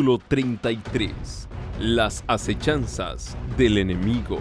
Capítulo 33. Las acechanzas del enemigo.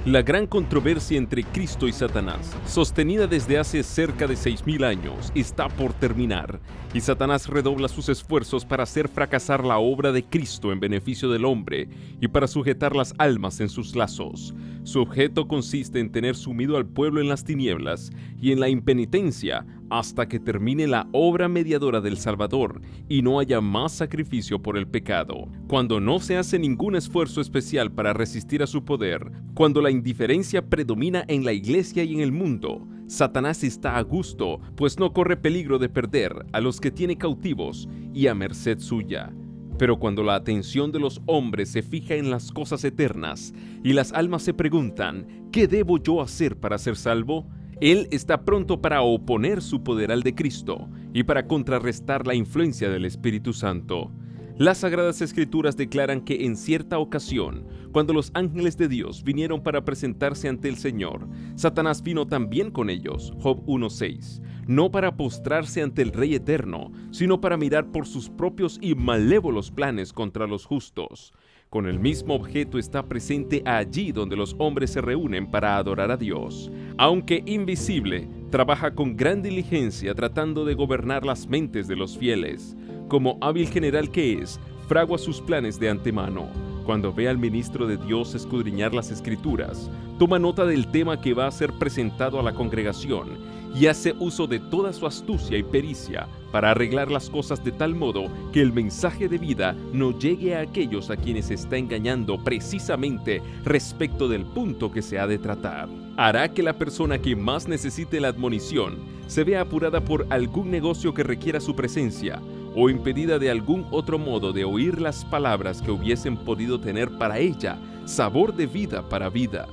La gran controversia entre Cristo y Satanás, sostenida desde hace cerca de 6.000 años, está por terminar, y Satanás redobla sus esfuerzos para hacer fracasar la obra de Cristo en beneficio del hombre y para sujetar las almas en sus lazos. Su objeto consiste en tener sumido al pueblo en las tinieblas y en la impenitencia hasta que termine la obra mediadora del Salvador y no haya más sacrificio por el pecado. Cuando no se hace ningún esfuerzo especial para resistir a su poder, cuando la indiferencia predomina en la iglesia y en el mundo, Satanás está a gusto, pues no corre peligro de perder a los que tiene cautivos y a merced suya. Pero cuando la atención de los hombres se fija en las cosas eternas y las almas se preguntan, ¿qué debo yo hacer para ser salvo?, Él está pronto para oponer su poder al de Cristo y para contrarrestar la influencia del Espíritu Santo. Las Sagradas Escrituras declaran que en cierta ocasión, cuando los ángeles de Dios vinieron para presentarse ante el Señor, Satanás vino también con ellos, Job 1:6, no para postrarse ante el Rey Eterno, sino para mirar por sus propios y malévolos planes contra los justos. Con el mismo objeto está presente allí donde los hombres se reúnen para adorar a Dios. Aunque invisible, trabaja con gran diligencia tratando de gobernar las mentes de los fieles. Como hábil general que es, fragua sus planes de antemano. Cuando ve al ministro de Dios escudriñar las Escrituras, toma nota del tema que va a ser presentado a la congregación y hace uso de toda su astucia y pericia para arreglar las cosas de tal modo que el mensaje de vida no llegue a aquellos a quienes está engañando precisamente respecto del punto que se ha de tratar. Hará que la persona que más necesite la admonición se vea apurada por algún negocio que requiera su presencia o impedida de algún otro modo de oír las palabras que hubiesen podido tener para ella sabor de vida para vida.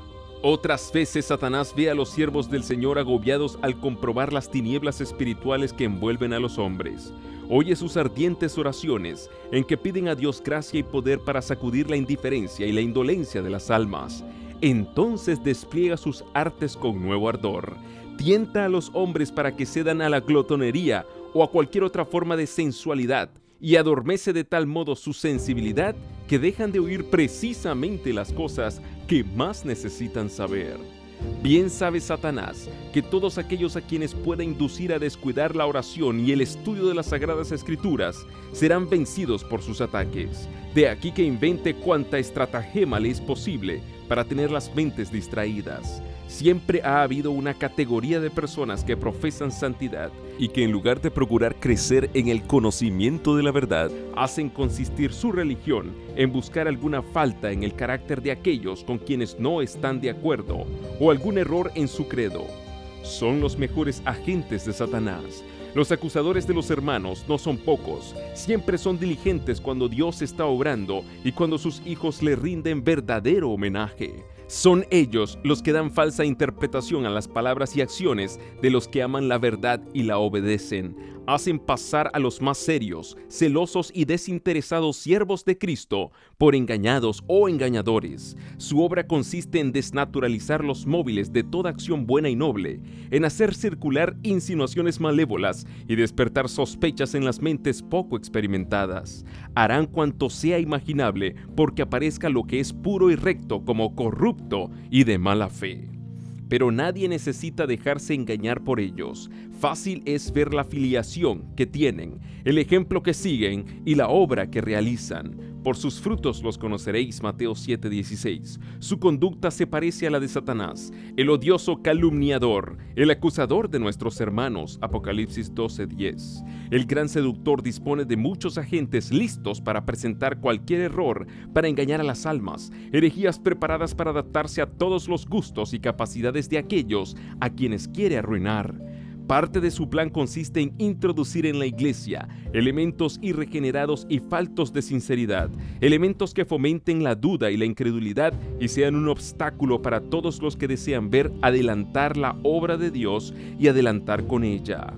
Otras veces Satanás ve a los siervos del Señor agobiados al comprobar las tinieblas espirituales que envuelven a los hombres. Oye sus ardientes oraciones en que piden a Dios gracia y poder para sacudir la indiferencia y la indolencia de las almas. Entonces despliega sus artes con nuevo ardor. Tienta a los hombres para que cedan a la glotonería o a cualquier otra forma de sensualidad y adormece de tal modo su sensibilidad que dejan de oír precisamente las cosas que más necesitan saber. Bien sabe Satanás que todos aquellos a quienes pueda inducir a descuidar la oración y el estudio de las Sagradas Escrituras serán vencidos por sus ataques. De aquí que invente cuanta estratagema le es posible para tener las mentes distraídas. Siempre ha habido una categoría de personas que profesan santidad y que en lugar de procurar crecer en el conocimiento de la verdad, hacen consistir su religión en buscar alguna falta en el carácter de aquellos con quienes no están de acuerdo o algún error en su credo. Son los mejores agentes de Satanás. Los acusadores de los hermanos no son pocos, siempre son diligentes cuando Dios está obrando y cuando sus hijos le rinden verdadero homenaje. Son ellos los que dan falsa interpretación a las palabras y acciones de los que aman la verdad y la obedecen. Hacen pasar a los más serios, celosos y desinteresados siervos de Cristo por engañados o engañadores. Su obra consiste en desnaturalizar los móviles de toda acción buena y noble, en hacer circular insinuaciones malévolas y despertar sospechas en las mentes poco experimentadas. Harán cuanto sea imaginable porque aparezca lo que es puro y recto como corrupto y de mala fe. Pero nadie necesita dejarse engañar por ellos. Fácil es ver la filiación que tienen, el ejemplo que siguen y la obra que realizan. Por sus frutos los conoceréis, Mateo 7:16. Su conducta se parece a la de Satanás, el odioso calumniador, el acusador de nuestros hermanos, Apocalipsis 12:10. El gran seductor dispone de muchos agentes listos para presentar cualquier error, para engañar a las almas, herejías preparadas para adaptarse a todos los gustos y capacidades de aquellos a quienes quiere arruinar. Parte de su plan consiste en introducir en la iglesia elementos irregenerados y faltos de sinceridad, elementos que fomenten la duda y la incredulidad y sean un obstáculo para todos los que desean ver adelantar la obra de Dios y adelantar con ella.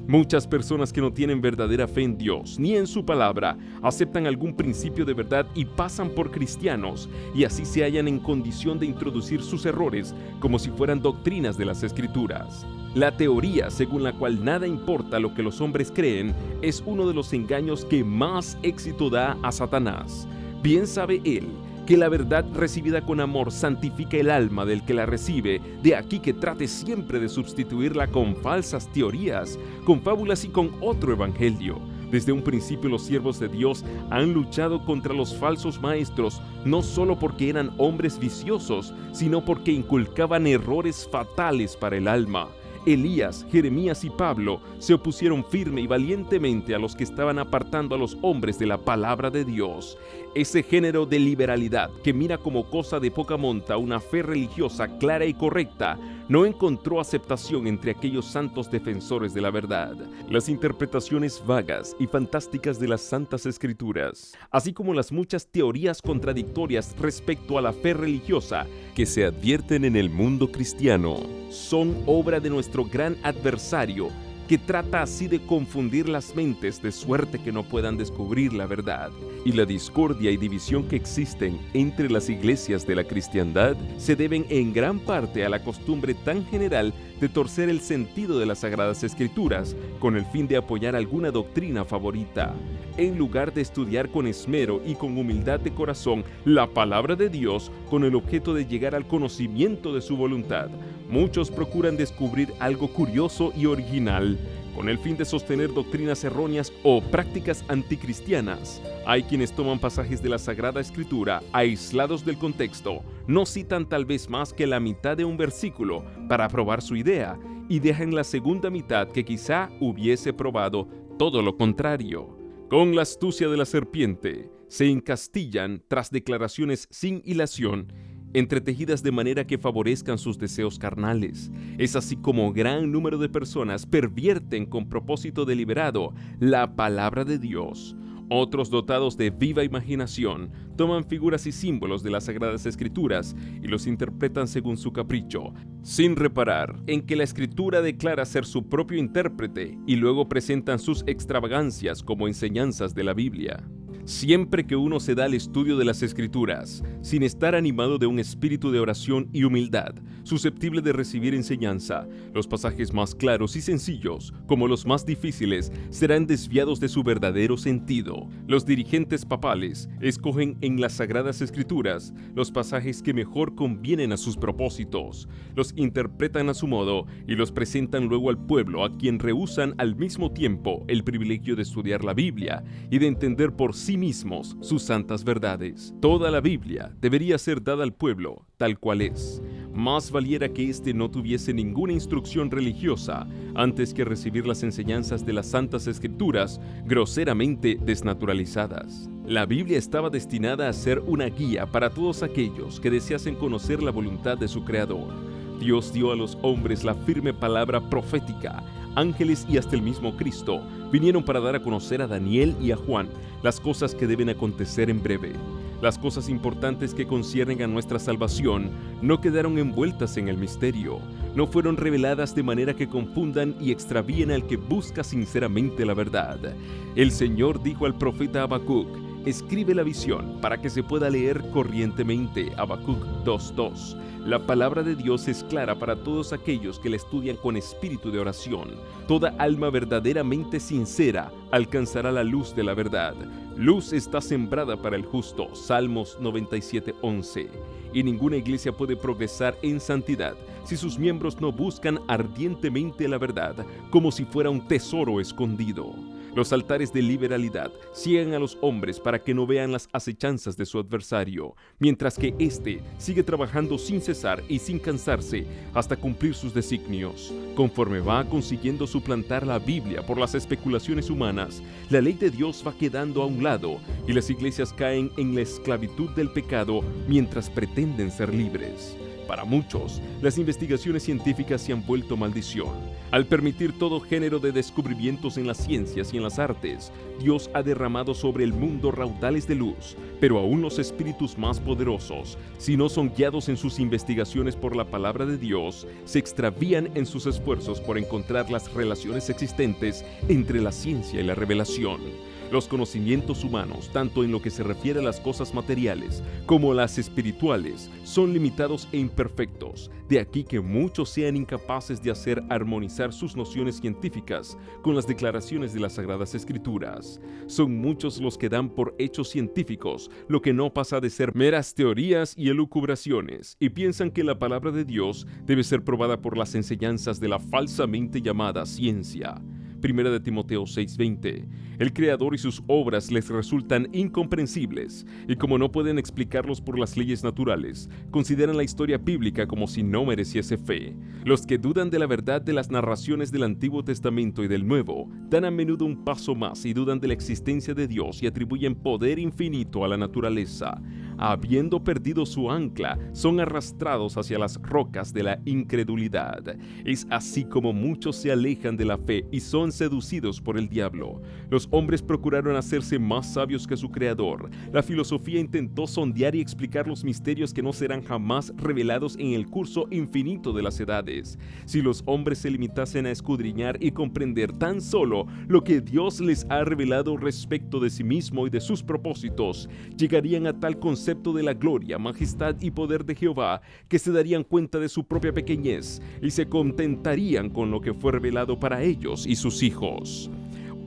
Muchas personas que no tienen verdadera fe en Dios ni en su palabra aceptan algún principio de verdad y pasan por cristianos, y así se hallan en condición de introducir sus errores como si fueran doctrinas de las Escrituras. La teoría según la cual nada importa lo que los hombres creen es uno de los engaños que más éxito da a Satanás. Bien sabe él que la verdad recibida con amor santifica el alma del que la recibe, de aquí que trate siempre de sustituirla con falsas teorías, con fábulas y con otro evangelio. Desde un principio los siervos de Dios han luchado contra los falsos maestros, no solo porque eran hombres viciosos, sino porque inculcaban errores fatales para el alma. Elías, Jeremías y Pablo se opusieron firme y valientemente a los que estaban apartando a los hombres de la palabra de Dios. Ese género de liberalidad que mira como cosa de poca monta una fe religiosa clara y correcta no encontró aceptación entre aquellos santos defensores de la verdad. Las interpretaciones vagas y fantásticas de las Santas Escrituras, así como las muchas teorías contradictorias respecto a la fe religiosa que se advierten en el mundo cristiano, son obra de nuestro gran adversario, que trata así de confundir las mentes de suerte que no puedan descubrir la verdad. Y la discordia y división que existen entre las iglesias de la cristiandad se deben en gran parte a la costumbre tan general de torcer el sentido de las Sagradas Escrituras con el fin de apoyar alguna doctrina favorita. En lugar de estudiar con esmero y con humildad de corazón la palabra de Dios con el objeto de llegar al conocimiento de su voluntad, muchos procuran descubrir algo curioso y original, con el fin de sostener doctrinas erróneas o prácticas anticristianas. Hay quienes toman pasajes de la Sagrada Escritura aislados del contexto, no citan tal vez más que la mitad de un versículo para probar su idea, y dejan la segunda mitad que quizá hubiese probado todo lo contrario. Con la astucia de la serpiente, se encastillan tras declaraciones sin hilación, entretejidas de manera que favorezcan sus deseos carnales. Es así como gran número de personas pervierten con propósito deliberado la palabra de Dios. Otros, dotados de viva imaginación, toman figuras y símbolos de las Sagradas Escrituras y los interpretan según su capricho, sin reparar en que la Escritura declara ser su propio intérprete, y luego presentan sus extravagancias como enseñanzas de la Biblia. Siempre que uno se da al estudio de las Escrituras, sin estar animado de un espíritu de oración y humildad, susceptible de recibir enseñanza, los pasajes más claros y sencillos, como los más difíciles, serán desviados de su verdadero sentido. Los dirigentes papales escogen en las Sagradas Escrituras los pasajes que mejor convienen a sus propósitos, los interpretan a su modo y los presentan luego al pueblo, a quien rehúsan al mismo tiempo el privilegio de estudiar la Biblia y de entender por sí mismos sus santas verdades. Toda la Biblia debería ser dada al pueblo tal cual es. Más valiera que éste no tuviese ninguna instrucción religiosa antes que recibir las enseñanzas de las Santas Escrituras groseramente desnaturalizadas. La Biblia estaba destinada a ser una guía para todos aquellos que deseasen conocer la voluntad de su Creador. Dios dio a los hombres la firme palabra profética. Ángeles y hasta el mismo Cristo vinieron para dar a conocer a Daniel y a Juan las cosas que deben acontecer en breve. Las cosas importantes que conciernen a nuestra salvación no quedaron envueltas en el misterio, no fueron reveladas de manera que confundan y extravíen al que busca sinceramente la verdad. El Señor dijo al profeta Habacuc: escribe la visión para que se pueda leer corrientemente. Habacuc 2:2. La palabra de Dios es clara para todos aquellos que la estudian con espíritu de oración. Toda alma verdaderamente sincera alcanzará la luz de la verdad. Luz está sembrada para el justo. Salmos 97:11. Y ninguna iglesia puede progresar en santidad si sus miembros no buscan ardientemente la verdad como si fuera un tesoro escondido. Los altares de liberalidad ciegan a los hombres para que no vean las acechanzas de su adversario, mientras que éste sigue trabajando sin cesar y sin cansarse hasta cumplir sus designios. Conforme va consiguiendo suplantar la Biblia por las especulaciones humanas, la ley de Dios va quedando a un lado y las iglesias caen en la esclavitud del pecado mientras pretenden ser libres. Para muchos, las investigaciones científicas se han vuelto maldición. Al permitir todo género de descubrimientos en las ciencias y en las artes, Dios ha derramado sobre el mundo raudales de luz, pero aún los espíritus más poderosos, si no son guiados en sus investigaciones por la palabra de Dios, se extravían en sus esfuerzos por encontrar las relaciones existentes entre la ciencia y la revelación. Los conocimientos humanos, tanto en lo que se refiere a las cosas materiales como a las espirituales, son limitados e imperfectos. De aquí que muchos sean incapaces de hacer armonizar sus nociones científicas con las declaraciones de las Sagradas Escrituras. Son muchos los que dan por hechos científicos lo que no pasa de ser meras teorías y elucubraciones, y piensan que la palabra de Dios debe ser probada por las enseñanzas de la falsamente llamada ciencia. 1 Timoteo 6:20. El Creador y sus obras les resultan incomprensibles, y como no pueden explicarlos por las leyes naturales, consideran la historia bíblica como si no mereciese fe. Los que dudan de la verdad de las narraciones del Antiguo Testamento y del Nuevo, dan a menudo un paso más y dudan de la existencia de Dios y atribuyen poder infinito a la naturaleza. Habiendo perdido su ancla, son arrastrados hacia las rocas de la incredulidad. Es así como muchos se alejan de la fe y son seducidos por el diablo. Los hombres procuraron hacerse más sabios que su Creador. La filosofía intentó sondear y explicar los misterios que no serán jamás revelados en el curso infinito de las edades. Si los hombres se limitasen a escudriñar y comprender tan solo lo que Dios les ha revelado respecto de sí mismo y de sus propósitos, llegarían a tal concepto de la gloria, majestad y poder de Jehová que se darían cuenta de su propia pequeñez y se contentarían con lo que fue revelado para ellos y sus hijos.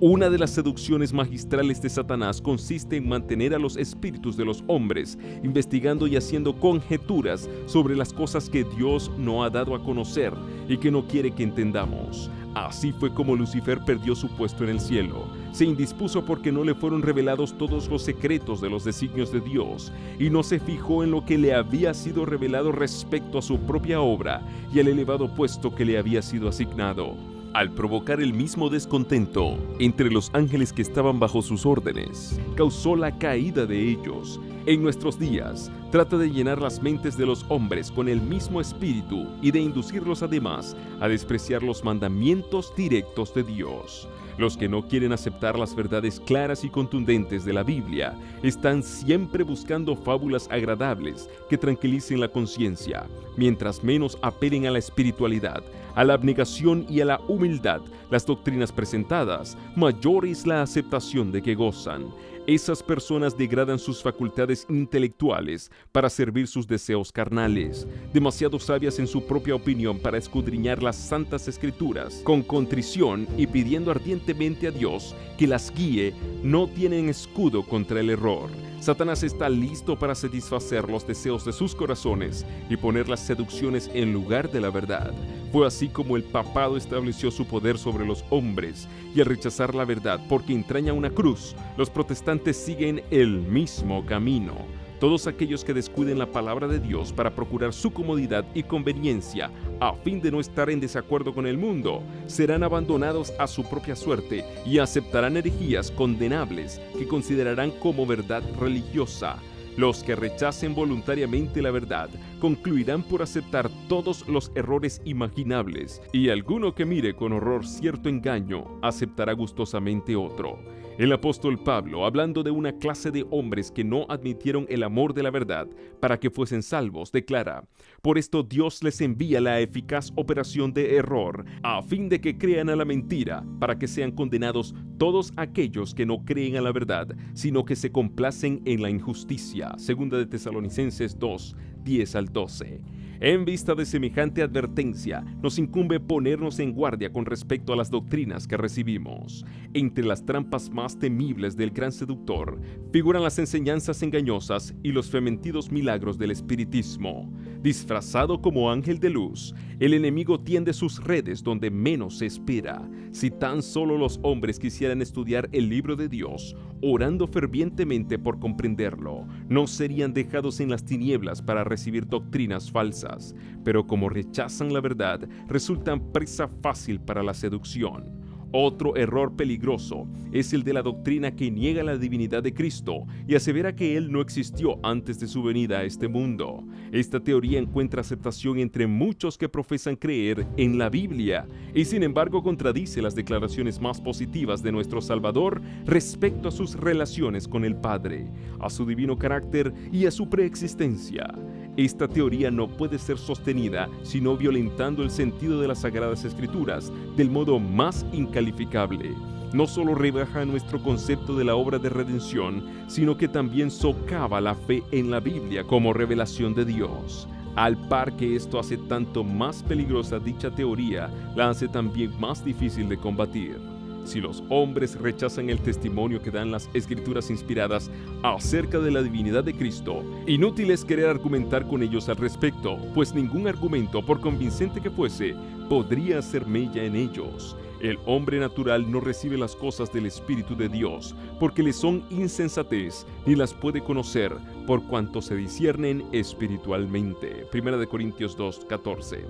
Una de las seducciones magistrales de Satanás consiste en mantener a los espíritus de los hombres investigando y haciendo conjeturas sobre las cosas que Dios no ha dado a conocer y que no quiere que entendamos. Así fue como Lucifer perdió su puesto en el cielo. Se indispuso porque no le fueron revelados todos los secretos de los designios de Dios y no se fijó en lo que le había sido revelado respecto a su propia obra y al elevado puesto que le había sido asignado. Al provocar el mismo descontento entre los ángeles que estaban bajo sus órdenes, causó la caída de ellos. En nuestros días, trata de llenar las mentes de los hombres con el mismo espíritu y de inducirlos además a despreciar los mandamientos directos de Dios. Los que no quieren aceptar las verdades claras y contundentes de la Biblia están siempre buscando fábulas agradables que tranquilicen la conciencia. Mientras menos apelen a la espiritualidad, a la abnegación y a la humildad, las doctrinas presentadas, mayor es la aceptación de que gozan. Esas personas degradan sus facultades intelectuales para servir sus deseos carnales, demasiado sabias en su propia opinión para escudriñar las santas escrituras. Con contrición y pidiendo ardientemente a Dios que las guíe, no tienen escudo contra el error. Satanás está listo para satisfacer los deseos de sus corazones y poner las seducciones en lugar de la verdad. Fue así como el papado estableció su poder sobre los hombres, y al rechazar la verdad porque entraña una cruz, los protestantes siguen el mismo camino. Todos aquellos que descuiden la palabra de Dios para procurar su comodidad y conveniencia a fin de no estar en desacuerdo con el mundo, serán abandonados a su propia suerte y aceptarán herejías condenables que considerarán como verdad religiosa. Los que rechacen voluntariamente la verdad concluirán por aceptar todos los errores imaginables, y alguno que mire con horror cierto engaño aceptará gustosamente otro. El apóstol Pablo, hablando de una clase de hombres que no admitieron el amor de la verdad para que fuesen salvos, declara: por esto Dios les envía la eficaz operación de error, a fin de que crean a la mentira, para que sean condenados todos aquellos que no creen a la verdad, sino que se complacen en la injusticia. 2 de Tesalonicenses 2, 10 al 12. En vista de semejante advertencia, nos incumbe ponernos en guardia con respecto a las doctrinas que recibimos. Entre las trampas más temibles del gran seductor figuran las enseñanzas engañosas y los fementidos milagros del espiritismo. Disfrazado como ángel de luz, el enemigo tiende sus redes donde menos se espera. Si tan solo los hombres quisieran estudiar el libro de Dios, orando fervientemente por comprenderlo, no serían dejados en las tinieblas para recibir doctrinas falsas, pero como rechazan la verdad, resultan presa fácil para la seducción. Otro error peligroso es el de la doctrina que niega la divinidad de Cristo y asevera que Él no existió antes de su venida a este mundo. Esta teoría encuentra aceptación entre muchos que profesan creer en la Biblia y sin embargo contradice las declaraciones más positivas de nuestro Salvador respecto a sus relaciones con el Padre, a su divino carácter y a su preexistencia. Esta teoría no puede ser sostenida sino violentando el sentido de las Sagradas Escrituras del modo más incalificable. No solo rebaja nuestro concepto de la obra de redención, sino que también socava la fe en la Biblia como revelación de Dios. Al par que esto hace tanto más peligrosa dicha teoría, la hace también más difícil de combatir. Si los hombres rechazan el testimonio que dan las Escrituras inspiradas acerca de la divinidad de Cristo, inútil es querer argumentar con ellos al respecto, pues ningún argumento, por convincente que fuese, podría hacer mella en ellos. El hombre natural no recibe las cosas del Espíritu de Dios, porque le son insensatez, ni las puede conocer, por cuanto se disciernen espiritualmente. 1 Corintios 2:14.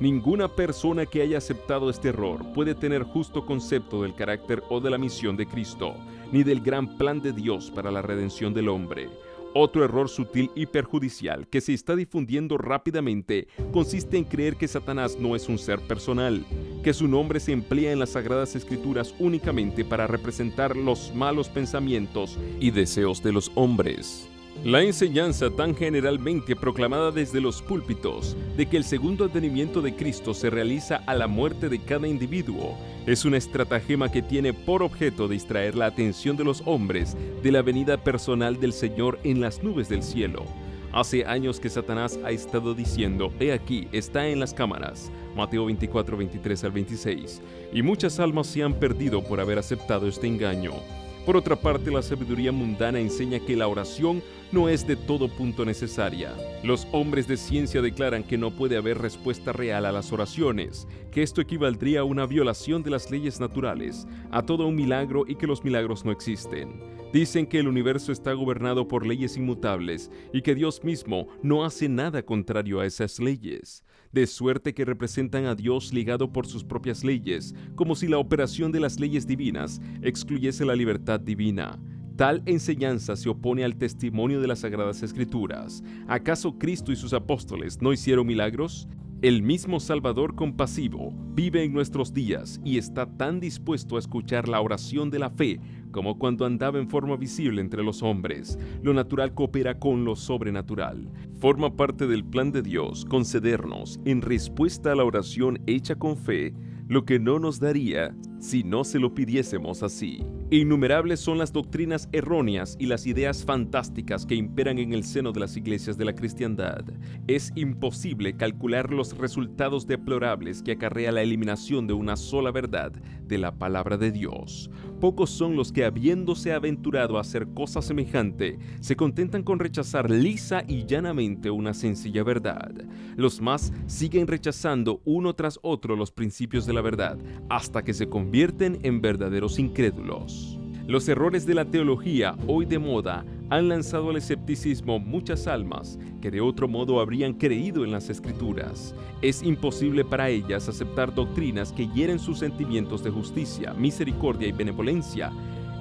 Ninguna persona que haya aceptado este error puede tener justo concepto del carácter o de la misión de Cristo, ni del gran plan de Dios para la redención del hombre. Otro error sutil y perjudicial que se está difundiendo rápidamente consiste en creer que Satanás no es un ser personal, que su nombre se emplea en las Sagradas Escrituras únicamente para representar los malos pensamientos y deseos de los hombres. La enseñanza tan generalmente proclamada desde los púlpitos de que el segundo advenimiento de Cristo se realiza a la muerte de cada individuo es una estratagema que tiene por objeto distraer la atención de los hombres de la venida personal del Señor en las nubes del cielo. Hace años que Satanás ha estado diciendo: «He aquí, está en las cámaras», Mateo 24, 23 al 26, y muchas almas se han perdido por haber aceptado este engaño. Por otra parte, la sabiduría mundana enseña que la oración no es de todo punto necesaria. Los hombres de ciencia declaran que no puede haber respuesta real a las oraciones, que esto equivaldría a una violación de las leyes naturales, a todo un milagro y que los milagros no existen. Dicen que el universo está gobernado por leyes inmutables y que Dios mismo no hace nada contrario a esas leyes, de suerte que representan a Dios ligado por sus propias leyes, como si la operación de las leyes divinas excluyese la libertad divina. Tal enseñanza se opone al testimonio de las Sagradas Escrituras. ¿Acaso Cristo y sus apóstoles no hicieron milagros? El mismo Salvador compasivo vive en nuestros días y está tan dispuesto a escuchar la oración de la fe como cuando andaba en forma visible entre los hombres. Lo natural coopera con lo sobrenatural. Forma parte del plan de Dios concedernos, en respuesta a la oración hecha con fe, lo que no nos daría si no se lo pidiésemos así. Innumerables son las doctrinas erróneas y las ideas fantásticas que imperan en el seno de las iglesias de la cristiandad. Es imposible calcular los resultados deplorables que acarrea la eliminación de una sola verdad de la palabra de Dios. Pocos son los que, habiéndose aventurado a hacer cosa semejante, se contentan con rechazar lisa y llanamente una sencilla verdad. Los más siguen rechazando uno tras otro los principios de la verdad, hasta que se convierten en verdaderos incrédulos. Los errores de la teología, hoy de moda, han lanzado al escepticismo muchas almas que de otro modo habrían creído en las Escrituras. Es imposible para ellas aceptar doctrinas que hieren sus sentimientos de justicia, misericordia y benevolencia,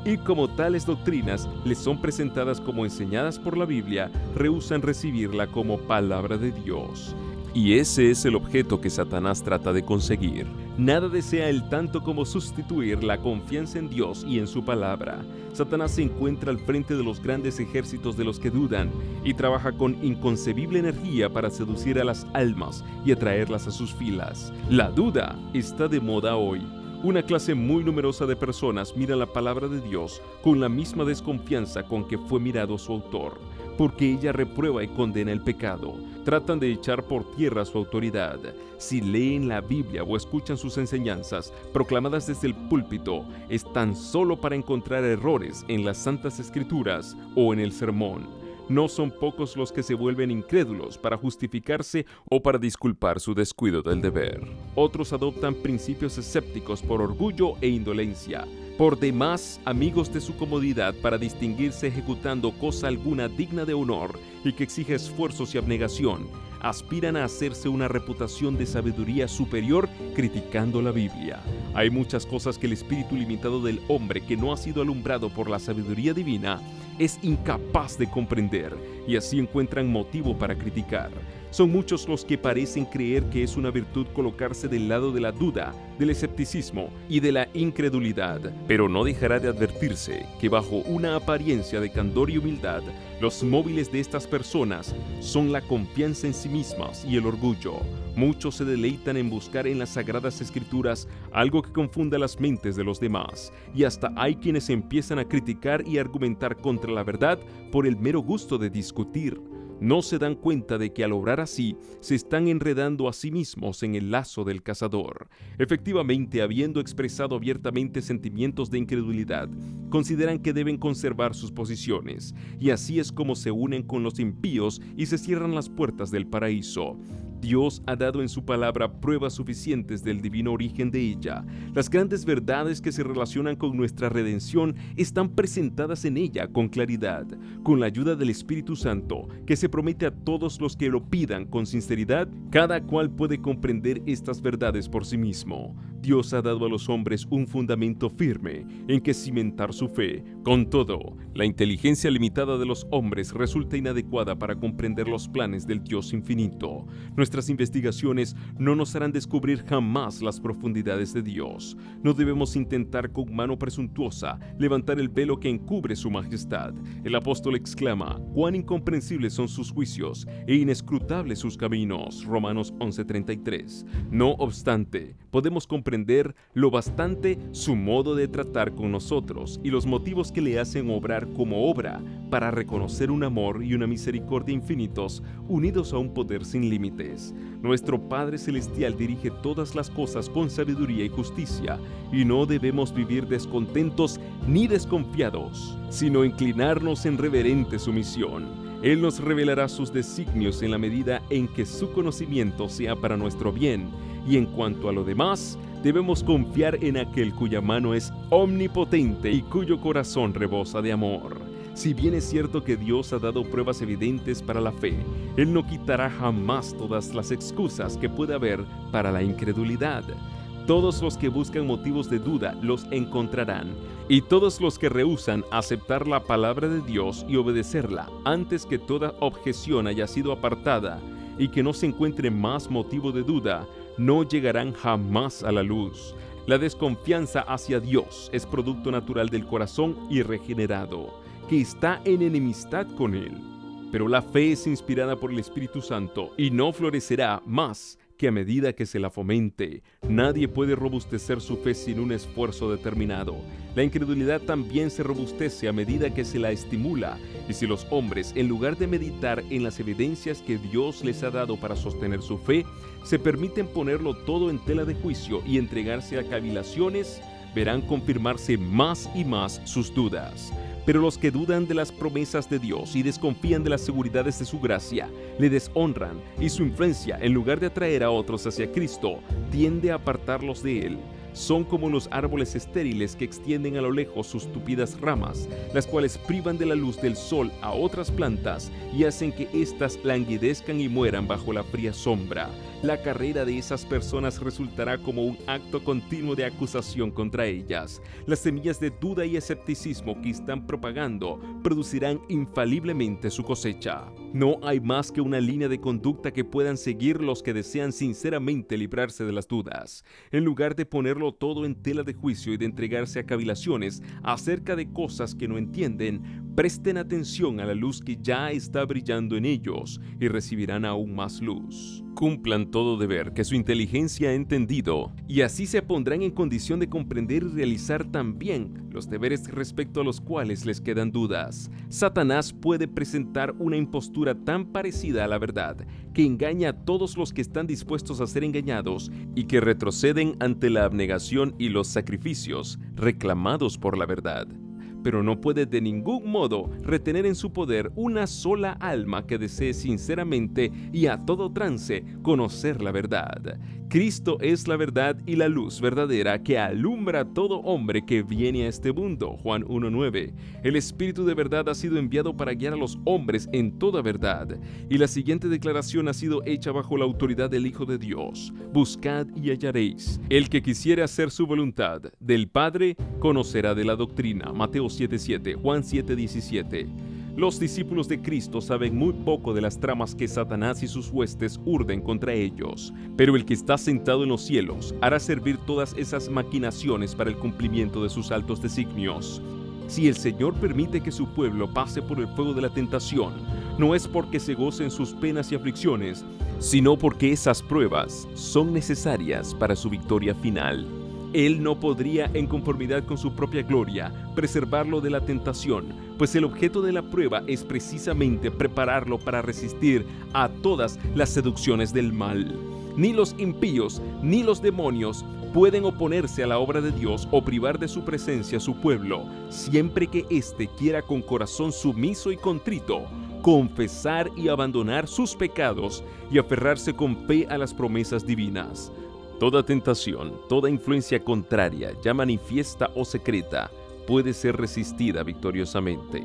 y como tales doctrinas les son presentadas como enseñadas por la Biblia, rehúsan recibirla como palabra de Dios. Y ese es el objeto que Satanás trata de conseguir. Nada desea él tanto como sustituir la confianza en Dios y en su palabra. Satanás se encuentra al frente de los grandes ejércitos de los que dudan y trabaja con inconcebible energía para seducir a las almas y atraerlas a sus filas. La duda está de moda hoy. Una clase muy numerosa de personas mira la palabra de Dios con la misma desconfianza con que fue mirado su autor, porque ella reprueba y condena el pecado. Tratan de echar por tierra su autoridad. Si leen la Biblia o escuchan sus enseñanzas proclamadas desde el púlpito, es tan solo para encontrar errores en las Santas Escrituras o en el sermón. No son pocos los que se vuelven incrédulos para justificarse o para disculpar su descuido del deber. Otros adoptan principios escépticos por orgullo e indolencia. Por demás, amigos de su comodidad para distinguirse ejecutando cosa alguna digna de honor y que exige esfuerzos y abnegación, aspiran a hacerse una reputación de sabiduría superior criticando la Biblia. Hay muchas cosas que el espíritu limitado del hombre, que no ha sido alumbrado por la sabiduría divina, es incapaz de comprender, y así encuentran motivo para criticar. Son muchos los que parecen creer que es una virtud colocarse del lado de la duda, del escepticismo y de la incredulidad, pero no dejará de advertirse que bajo una apariencia de candor y humildad, los móviles de estas personas son la confianza en sí mismas y el orgullo. Muchos se deleitan en buscar en las Sagradas Escrituras algo que confunda las mentes de los demás, y hasta hay quienes empiezan a criticar y argumentar contra la verdad por el mero gusto de discutir. No se dan cuenta de que al obrar así, se están enredando a sí mismos en el lazo del cazador. Efectivamente, habiendo expresado abiertamente sentimientos de incredulidad, consideran que deben conservar sus posiciones, y así es como se unen con los impíos y se cierran las puertas del paraíso. Dios ha dado en su palabra pruebas suficientes del divino origen de ella. Las grandes verdades que se relacionan con nuestra redención están presentadas en ella con claridad, con la ayuda del Espíritu Santo, que se promete a todos los que lo pidan con sinceridad. Cada cual puede comprender estas verdades por sí mismo. Dios ha dado a los hombres un fundamento firme en que cimentar su fe. Con todo, la inteligencia limitada de los hombres resulta inadecuada para comprender los planes del Dios infinito. Nuestras investigaciones no nos harán descubrir jamás las profundidades de Dios. No debemos intentar con mano presuntuosa levantar el velo que encubre su majestad. El apóstol exclama: «Cuán incomprensibles son sus juicios e inescrutables sus caminos». Romanos 11:33. No obstante, podemos comprender lo bastante su modo de tratar con nosotros y los motivos que le hacen obrar como obra para reconocer un amor y una misericordia infinitos unidos a un poder sin límites. Nuestro Padre Celestial dirige todas las cosas con sabiduría y justicia, y no debemos vivir descontentos ni desconfiados, sino inclinarnos en reverente sumisión. Él nos revelará sus designios en la medida en que su conocimiento sea para nuestro bien, y en cuanto a lo demás, debemos confiar en aquel cuya mano es omnipotente y cuyo corazón rebosa de amor. Si bien es cierto que Dios ha dado pruebas evidentes para la fe, Él no quitará jamás todas las excusas que pueda haber para la incredulidad. Todos los que buscan motivos de duda los encontrarán, y todos los que rehúsan aceptar la palabra de Dios y obedecerla antes que toda objeción haya sido apartada y que no se encuentre más motivo de duda, no llegarán jamás a la luz. La desconfianza hacia Dios es producto natural del corazón irregenerado, que está en enemistad con Él. Pero la fe es inspirada por el Espíritu Santo y no florecerá más que a medida que se la fomente. Nadie puede robustecer su fe sin un esfuerzo determinado. La incredulidad también se robustece a medida que se la estimula, y si los hombres, en lugar de meditar en las evidencias que Dios les ha dado para sostener su fe, se permiten ponerlo todo en tela de juicio y entregarse a cavilaciones, verán confirmarse más y más sus dudas. Pero los que dudan de las promesas de Dios y desconfían de las seguridades de su gracia, le deshonran, y su influencia, en lugar de atraer a otros hacia Cristo, tiende a apartarlos de Él. Son como los árboles estériles que extienden a lo lejos sus tupidas ramas, las cuales privan de la luz del sol a otras plantas y hacen que éstas languidezcan y mueran bajo la fría sombra. La carrera de esas personas resultará como un acto continuo de acusación contra ellas. Las semillas de duda y escepticismo que están propagando producirán infaliblemente su cosecha. No hay más que una línea de conducta que puedan seguir los que desean sinceramente librarse de las dudas. En lugar de ponerlo todo en tela de juicio y de entregarse a cavilaciones acerca de cosas que no entienden, presten atención a la luz que ya está brillando en ellos y recibirán aún más luz. Cumplan todo deber que su inteligencia ha entendido, y así se pondrán en condición de comprender y realizar también los deberes respecto a los cuales les quedan dudas. Satanás puede presentar una impostura tan parecida a la verdad que engaña a todos los que están dispuestos a ser engañados y que retroceden ante la abnegación y los sacrificios reclamados por la verdad. Pero no puede de ningún modo retener en su poder una sola alma que desee sinceramente y a todo trance conocer la verdad. Cristo es la verdad y la luz verdadera que alumbra a todo hombre que viene a este mundo. Juan 1:9. El Espíritu de verdad ha sido enviado para guiar a los hombres en toda verdad. Y la siguiente declaración ha sido hecha bajo la autoridad del Hijo de Dios. Buscad y hallaréis. El que quisiere hacer su voluntad del Padre conocerá de la doctrina. Mateo 7:7, Juan 7:17. Los discípulos de Cristo saben muy poco de las tramas que Satanás y sus huestes urden contra ellos, pero el que está sentado en los cielos hará servir todas esas maquinaciones para el cumplimiento de sus altos designios. Si el Señor permite que su pueblo pase por el fuego de la tentación, no es porque se gocen sus penas y aflicciones, sino porque esas pruebas son necesarias para su victoria final. Él no podría, en conformidad con su propia gloria, preservarlo de la tentación, pues el objeto de la prueba es precisamente prepararlo para resistir a todas las seducciones del mal. Ni los impíos ni los demonios pueden oponerse a la obra de Dios o privar de su presencia a su pueblo, siempre que éste quiera con corazón sumiso y contrito confesar y abandonar sus pecados y aferrarse con fe a las promesas divinas. Toda tentación, toda influencia contraria, ya manifiesta o secreta, puede ser resistida victoriosamente.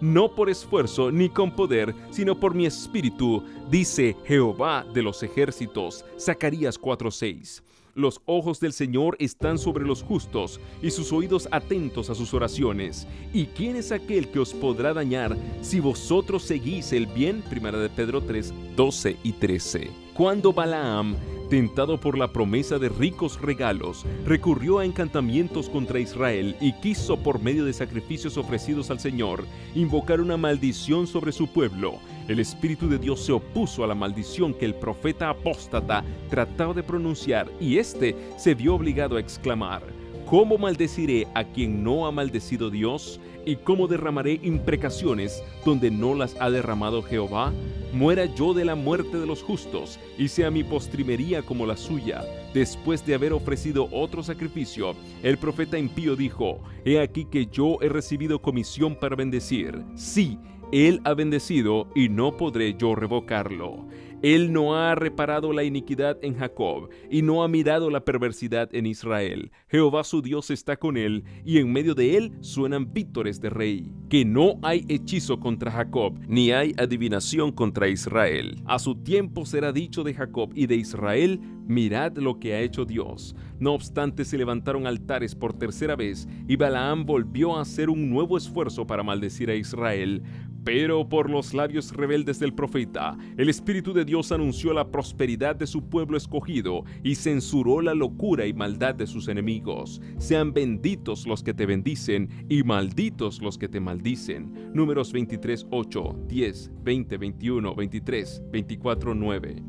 No por esfuerzo ni con poder, sino por mi espíritu, dice Jehová de los ejércitos. Zacarías 4:6. Los ojos del Señor están sobre los justos y sus oídos atentos a sus oraciones. ¿Y quién es aquel que os podrá dañar si vosotros seguís el bien? Primera de Pedro 3:12 y 13. Cuando Balaam, tentado por la promesa de ricos regalos, recurrió a encantamientos contra Israel y quiso, por medio de sacrificios ofrecidos al Señor, invocar una maldición sobre su pueblo, el Espíritu de Dios se opuso a la maldición que el profeta apóstata trataba de pronunciar, y éste se vio obligado a exclamar: ¿cómo maldeciré a quien no ha maldecido Dios? ¿Y cómo derramaré imprecaciones donde no las ha derramado Jehová? Muera yo de la muerte de los justos, y sea mi postrimería como la suya. Después de haber ofrecido otro sacrificio, el profeta impío dijo: he aquí que yo he recibido comisión para bendecir. Sí, él ha bendecido, y no podré yo revocarlo. Él no ha reparado la iniquidad en Jacob, y no ha mirado la perversidad en Israel. Jehová su Dios está con él, y en medio de él suenan vítores de rey. Que no hay hechizo contra Jacob, ni hay adivinación contra Israel. A su tiempo será dicho de Jacob y de Israel: mirad lo que ha hecho Dios. No obstante, se levantaron altares por tercera vez, y Balaam volvió a hacer un nuevo esfuerzo para maldecir a Israel. Pero por los labios rebeldes del profeta, el Espíritu de Dios anunció la prosperidad de su pueblo escogido y censuró la locura y maldad de sus enemigos. Sean benditos los que te bendicen y malditos los que te maldicen. Números 23:8, 10, 20, 21, 23, 24, 9.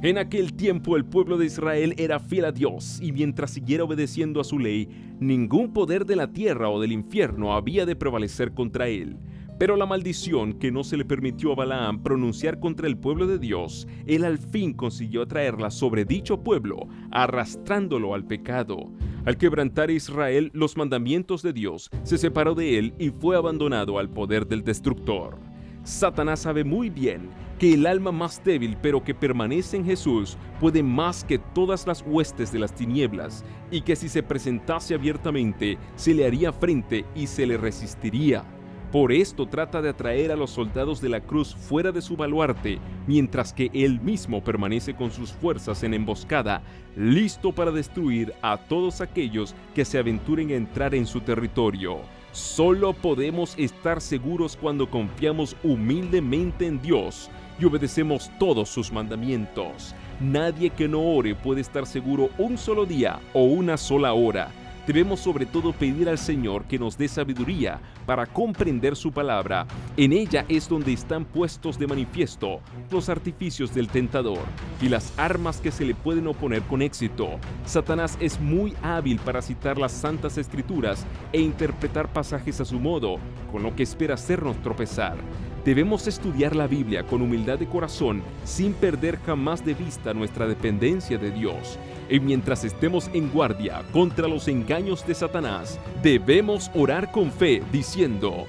En aquel tiempo el pueblo de Israel era fiel a Dios, y mientras siguiera obedeciendo a su ley, ningún poder de la tierra o del infierno había de prevalecer contra él. Pero la maldición que no se le permitió a Balaam pronunciar contra el pueblo de Dios, él al fin consiguió traerla sobre dicho pueblo, arrastrándolo al pecado. Al quebrantar Israel los mandamientos de Dios, se separó de él y fue abandonado al poder del destructor. Satanás sabe muy bien que el alma más débil pero que permanece en Jesús puede más que todas las huestes de las tinieblas, y que si se presentase abiertamente se le haría frente y se le resistiría. Por esto trata de atraer a los soldados de la cruz fuera de su baluarte, mientras que él mismo permanece con sus fuerzas en emboscada, listo para destruir a todos aquellos que se aventuren a entrar en su territorio. Solo podemos estar seguros cuando confiamos humildemente en Dios y obedecemos todos sus mandamientos. Nadie que no ore puede estar seguro un solo día o una sola hora. Debemos sobre todo pedir al Señor que nos dé sabiduría para comprender su palabra. En ella es donde están puestos de manifiesto los artificios del tentador y las armas que se le pueden oponer con éxito. Satanás es muy hábil para citar las santas escrituras e interpretar pasajes a su modo, con lo que espera hacernos tropezar. Debemos estudiar la Biblia con humildad de corazón, sin perder jamás de vista nuestra dependencia de Dios. Y mientras estemos en guardia contra los engaños de Satanás, debemos orar con fe, diciendo: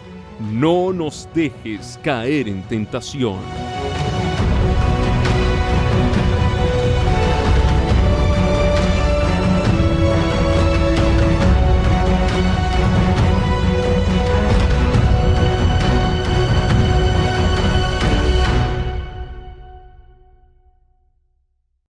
no nos dejes caer en tentación.